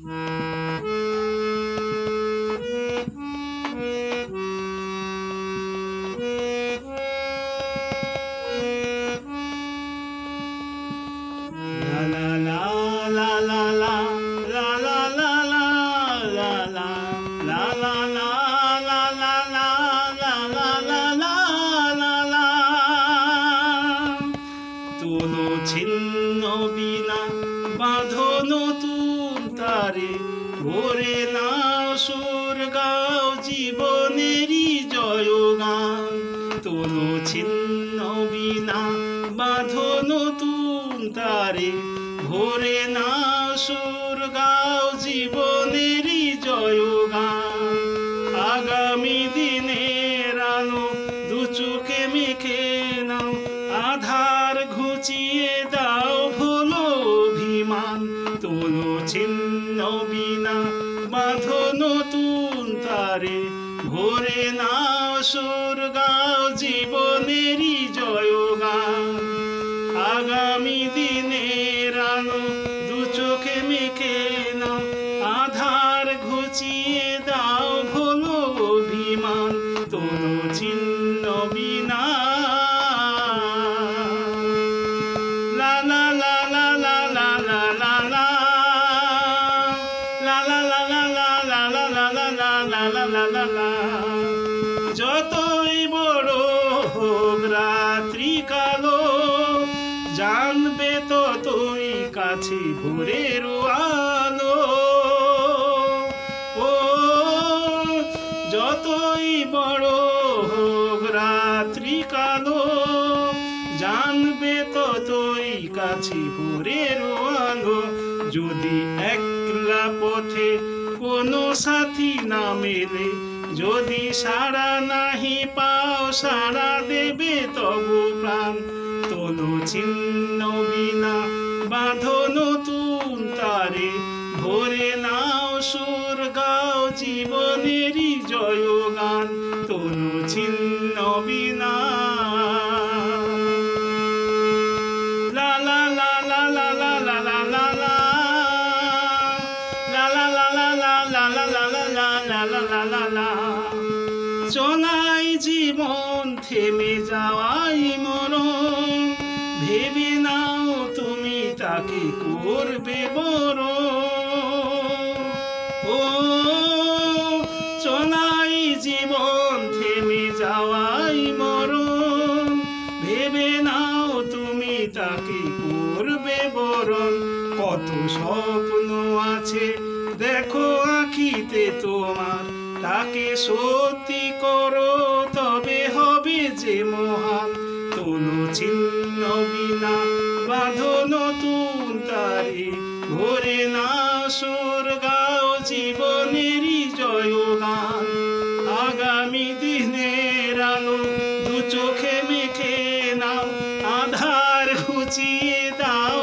তোলো ছিন্ন বিনা বাঁধো নতুন তারে, ভোরে নাও সুর গাও জীবনেরই জয়গান। তোলো ছিন্ন বিনা বাঁধো নতুন তারে, ভোরে নাও সুর গাও জীবনেরই জয়গান। আগামী দিনের আলো দু চোখে মেখে নাও, আধার ঘুচিয়ে দাও ভুলো অভিমান। তোলো ছিন্ন বিনা বাঁধো নতুন তারে, ভোরে নাও সুর গাও জীবনেরই জয়গান। আগামী দিনের আলো দু চোখে মেখে নাও, আধার ঘুচিয়ে দাও ভুলো অভিমান। তোলো ছিন্ন বিনা যতই বড় হোক রাত্রি কালো, জানবে ততই কাছে ভোরের আলো। ও যতই বড় হোক রাত্রি কালো, জানবে ততই কাছে ভোরের আলো। যদি একলা পথে কোনো সাথী না মেলে, যদি সাড়া নাহি পাও সাড়া দেবে তবু প্রাণ। তোলো ছিন্ন বিনা বাঁধো নতুন তারে, ভোরে নাও সুর গাও জীবনেরই জয়গান। তোলো ছিন্ন বিনা লা লা লা লা লা লা লা লা লা লা চলাই জীবন থেমে যাওয়াই মরণ, ভেবে নাও তুমি তাকে করবে বড়। ও চলাই জীবন থেমে যাওয়াই মরণ, ভেবে নাও তুমি তাকে করবে বরণ। কত স্বপ্ন আছে দেখো আঁখিতে তোমার, তাকে সত্যি করো তবে হবে যে মহান। তোলো ছিন্ন বিনা বাঁধো নতুন তারে, ভোরে নাও সুর গাও জীবনেরই জয়গান। আগামী দিনের আলো দু চোখে মেখে নাও, আধার ঘুচিয়ে দাও